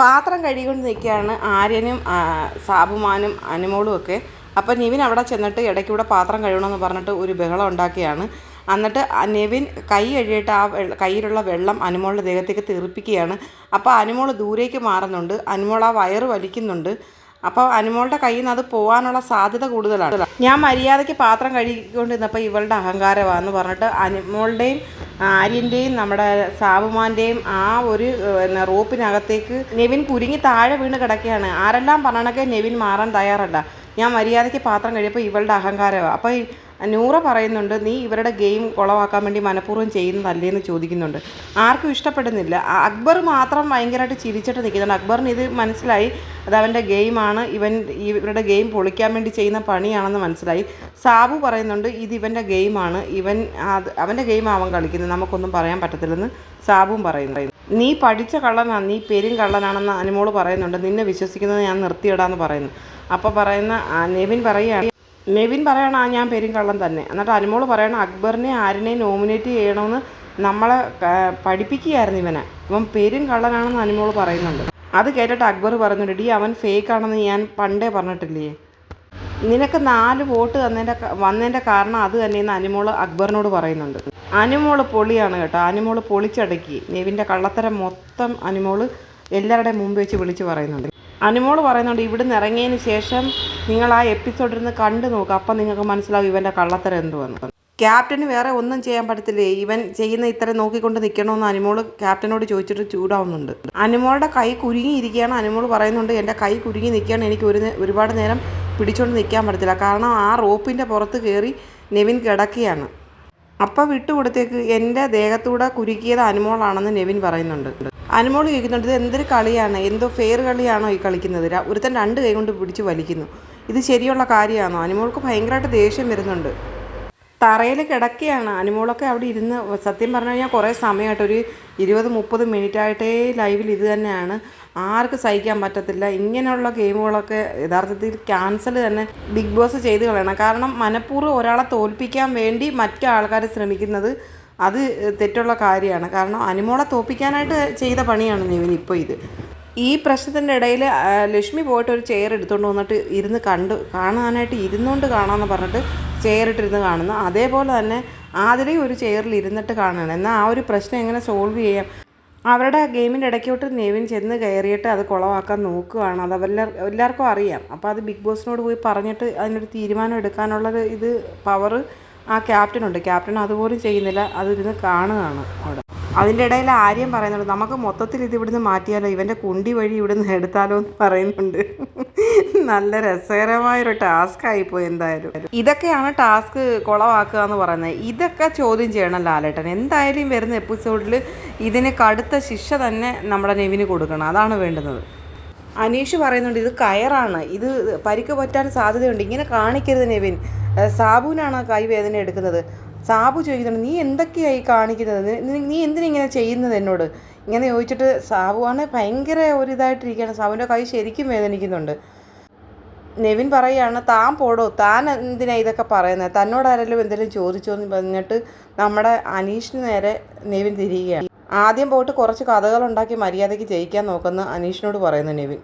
പാത്രം കഴുകിക്കൊണ്ട് നിൽക്കുകയാണ് ആര്യനും സാബുമാനും അനുമോളും ഒക്കെ. അപ്പോൾ നിവിൻ അവിടെ ചെന്നിട്ട് ഇടയ്ക്കൂടെ പാത്രം കഴുകണമെന്ന് പറഞ്ഞിട്ട് ഒരു ബഹളം ഉണ്ടാക്കിയാണ്. എന്നിട്ട് നിവിൻ കൈ കഴുകിയിട്ട് ആ കയ്യിലുള്ള വെള്ളം അനുമോളുടെ ദേഹത്തേക്ക് തെറിപ്പിക്കുകയാണ്. അപ്പോൾ അനുമോൾ ദൂരേക്ക് മാറുന്നുണ്ട്. അനുമോൾ ആ വയറ് വലിക്കുന്നുണ്ട്. അപ്പോൾ അനുമോളുടെ കയ്യിൽ നിന്ന് അത് പോകാനുള്ള സാധ്യത കൂടുതലാണ്. ഞാൻ മര്യാദയ്ക്ക് പാത്രം കഴുകിക്കൊണ്ടിരുന്നപ്പോൾ ഇവളുടെ അഹങ്കാരമാണെന്ന് പറഞ്ഞിട്ട് അനുമോളുടെയും ആര്യൻ്റെയും നമ്മുടെ സാബുമാൻ്റെയും ആ ഒരു റോപ്പിനകത്തേക്ക് നെവിൻ കുരുങ്ങി താഴെ വീണ് കിടക്കുകയാണ്. ആരെല്ലാം പറഞ്ഞണക്കെ നെവിൻ മാറാൻ തയ്യാറല്ല. ഞാൻ മര്യാദയ്ക്ക് പാത്രം കഴിയപ്പോൾ ഇവളുടെ അഹങ്കാരമാണ്. അപ്പോൾ നൂറ പറയുന്നുണ്ട്, നീ ഇവരുടെ ഗെയിം കുളവാക്കാൻ വേണ്ടി മനഃപൂർവ്വം ചെയ്യുന്നതല്ലേ എന്ന് ചോദിക്കുന്നുണ്ട്. ആർക്കും ഇഷ്ടപ്പെടുന്നില്ല. അക്ബർ മാത്രം ഭയങ്കരമായിട്ട് ചിരിച്ചിട്ട് നിൽക്കുന്നുണ്ട്. അക്ബറിന് ഇത് മനസ്സിലായി, അത് അവൻ്റെ ഗെയിമാണ്, ഇവരുടെ ഗെയിം പൊളിക്കാൻ വേണ്ടി ചെയ്യുന്ന പണിയാണെന്ന് മനസ്സിലായി. സാബു പറയുന്നുണ്ട്, ഇത് ഇവൻ്റെ ഗെയിമാണ്, അവൻ്റെ ഗെയിം അവൻ കളിക്കുന്നത്, നമുക്കൊന്നും പറയാൻ പറ്റത്തില്ലെന്ന് സാബുവും പറയുന്നു. നീ പഠിച്ച കള്ളനാണ്, നീ പെരും കള്ളനാണെന്ന് അനുമോൾ പറയുന്നുണ്ട്. നിന്നെ വിശ്വസിക്കുന്നത് ഞാൻ നിർത്തിയിടാന്ന് പറയുന്നു. അപ്പോൾ പറയുന്ന നെവിൻ പറയണം ഞാൻ പെരും കള്ളൻ തന്നെ. എന്നിട്ട് അനുമോൾ പറയണം അക്ബറിനെ ആരിനെയും നോമിനേറ്റ് ചെയ്യണമെന്ന് നമ്മളെ പഠിപ്പിക്കുകയായിരുന്നു ഇവനെ, ഇവൻ പെരും കള്ളനാണെന്ന് അനുമോൾ പറയുന്നുണ്ട്. അത് കേട്ടിട്ട് അക്ബർ പറയുന്നുണ്ട്, അവൻ ഫേക്ക് ആണെന്ന് ഞാൻ പണ്ടേ പറഞ്ഞിട്ടില്ലേ, നിനക്ക് 4 വോട്ട് വന്നതിൻ്റെ കാരണം അത് തന്നെയെന്ന് അനുമോൾ അക്ബറിനോട് പറയുന്നുണ്ട്. അനുമോൾ പൊളിയാണ് കേട്ടോ. അനുമോൾ പൊളിച്ചടക്കി നെവിൻ്റെ കള്ളത്തരം മൊത്തം അനുമോൾ എല്ലാവരുടെയും മുമ്പ് വെച്ച് വിളിച്ച് പറയുന്നുണ്ട്. അനുമോൾ പറയുന്നുണ്ട്, ഇവിടുന്ന് ഇറങ്ങിയതിന് ശേഷം നിങ്ങൾ ആ എപ്പിസോഡിൽ നിന്ന് കണ്ടു നോക്കുക, അപ്പം നിങ്ങൾക്ക് മനസ്സിലാവും ഇവൻ്റെ കള്ളത്തരം എന്തുവെന്ന്. ക്യാപ്റ്റന് വേറെ ഒന്നും ചെയ്യാൻ പറ്റത്തില്ലേ, ഇവൻ ചെയ്യുന്ന ഇത്ര നോക്കിക്കൊണ്ട് നിൽക്കണമെന്ന് അനുമോൾ ക്യാപ്റ്റനോട് ചോദിച്ചിട്ട് ചൂടാവുന്നുണ്ട്. അനുമോളുടെ കൈ കുരുങ്ങിയിരിക്കുകയാണ്. അനുമോൾ പറയുന്നുണ്ട്, എൻ്റെ കൈ കുരുങ്ങി നിൽക്കുകയാണ്, എനിക്ക് ഒരുപാട് നേരം പിടിച്ചുകൊണ്ട് നിൽക്കാൻ പറ്റത്തില്ല, കാരണം ആ റോപ്പിൻ്റെ പുറത്ത് കയറി നെവിൻ കിടക്കുകയാണ്. അപ്പം വിട്ടുകൊടുത്തേക്ക്, എൻ്റെ ദേഹത്തൂടെ കുരുക്കിയത് അനുമോളാണെന്ന് നെവിൻ പറയുന്നുണ്ട്. അനുമോൾ ചോദിക്കുന്നുണ്ട്, ഇത് എന്തൊരു കളിയാണ്, എന്തോ ഫെയർ കളിയാണോ ഈ കളിക്കുന്നത്, ഒരുത്തൻ 2 കൈ കൊണ്ട് പിടിച്ച് വലിക്കുന്നു, ഇത് ശരിയുള്ള കാര്യമാണോ? അനുമോൾക്ക് ഭയങ്കരമായിട്ട് ദേഷ്യം വരുന്നുണ്ട്. തറയിൽ കിടക്കുകയാണ് അനുമോളൊക്കെ അവിടെ ഇരുന്ന്. സത്യം പറഞ്ഞു കഴിഞ്ഞാൽ കുറേ സമയമായിട്ട് ഒരു 20-30 മിനിറ്റായിട്ടേ ലൈവിൽ ഇത് തന്നെയാണ്. ആർക്കും സഹിക്കാൻ പറ്റത്തില്ല. ഇങ്ങനെയുള്ള ഗെയിമുകളൊക്കെ യഥാർത്ഥത്തിൽ ക്യാൻസൽ തന്നെ ബിഗ് ബോസ് ചെയ്ത് കളയണം. കാരണം മനഃപൂർവ്വം ഒരാളെ തോൽപ്പിക്കാൻ വേണ്ടി മറ്റു ആൾക്കാർ ശ്രമിക്കുന്നത് അത് തെറ്റുള്ള കാര്യമാണ്. കാരണം അനുമോളെ തോൽപ്പിക്കാനായിട്ട് ചെയ്ത പണിയാണ് നെവിൻ ഇപ്പോൾ ഇത്. ഈ പ്രശ്നത്തിൻ്റെ ഇടയിൽ ലക്ഷ്മി പോയിട്ട് ഒരു ചെയർ എടുത്തുകൊണ്ട് വന്നിട്ട് ഇരുന്ന് കാണാനായിട്ട് ഇരുന്നുകൊണ്ട് കാണാമെന്ന് പറഞ്ഞിട്ട് ചെയർ ഇട്ടിരുന്ന് കാണുന്നു. അതേപോലെ തന്നെ ആതിരയും ഒരു ചെയറിൽ ഇരുന്നിട്ട് കാണുകയാണ്. എന്നാൽ ആ ഒരു പ്രശ്നം എങ്ങനെ സോൾവ് ചെയ്യാം? അവരുടെ ഗെയിമിൻ്റെ ഇടയ്ക്കോട്ട് നെവിൻ ചെന്ന് കയറിയിട്ട് അത് കുളവാക്കാൻ നോക്കുകയാണ്. അത് എല്ലാവർക്കും അറിയാം. അപ്പോൾ അത് ബിഗ് ബോസിനോട് പോയി പറഞ്ഞിട്ട് അതിനൊരു തീരുമാനം എടുക്കാനുള്ളൊരു ഇത് പവർ ആ ക്യാപ്റ്റനുണ്ട്. ക്യാപ്റ്റൻ അതുപോലും ചെയ്യുന്നില്ല, അതിരുന്ന് കാണുകയാണ് അവിടെ. അതിൻ്റെ ഇടയിൽ ആര്യം പറയുന്നുണ്ട്, നമുക്ക് മൊത്തത്തിൽ ഇത് ഇവിടുന്ന് മാറ്റിയാലോ, ഇവൻ്റെ കുണ്ടി വഴി ഇവിടുന്ന് എടുത്താലോ എന്ന് പറയുന്നുണ്ട്. നല്ല രസകരമായൊരു ടാസ്ക് ആയിപ്പോയി. എന്തായാലും ഇതൊക്കെയാണ് ടാസ്ക് കുളവാക്കുക എന്ന് പറയുന്നത്. ഇതൊക്കെ ചോദ്യം ചെയ്യണം ലാലേട്ടൻ. എന്തായാലും വരുന്ന എപ്പിസോഡിൽ ഇതിന് കടുത്ത ശിക്ഷ തന്നെ നമ്മുടെ നെവിന് കൊടുക്കണം, അതാണ് വേണ്ടുന്നത്. അനീഷ് പറയുന്നുണ്ട്, ഇത് കയറാണ്, ഇത് പരിക്ക് പറ്റാൻ സാധ്യതയുണ്ട്, ഇങ്ങനെ കാണിക്കരുത് നെവിൻ. സാബുവിനാണ് കൈ വേദന എടുക്കുന്നത്. സാബു ചോദിക്കുന്നുണ്ട്, നീ എന്തൊക്കെയായി കാണിക്കുന്നത്, നീ എന്തിനിങ്ങനെ ചെയ്യുന്നത് എന്നോട് ഇങ്ങനെ ചോദിച്ചിട്ട് സാബുവാണ് ഭയങ്കര ഒരിതായിട്ടിരിക്കുകയാണ്. സാബുവിൻ്റെ കൈ ശരിക്കും വേദനിക്കുന്നുണ്ട്. നെവിൻ പറയുകയാണ്, താൻ പോടോ, താൻ എന്തിനാ ഇതൊക്കെ പറയുന്നത്, തന്നോട് ആരെങ്കിലും എന്തെങ്കിലും ചോദിച്ചോ എന്ന് പറഞ്ഞിട്ട് നമ്മുടെ അനീഷിന് നേരെ നെവിൻ തിരിയുകയാണ്. ആദ്യം പോയിട്ട് കുറച്ച് കഥകളുണ്ടാക്കി മര്യാദയ്ക്ക് ജയിക്കാൻ നോക്കുന്ന അനീഷിനോട് പറയുന്നു നെവിൻ.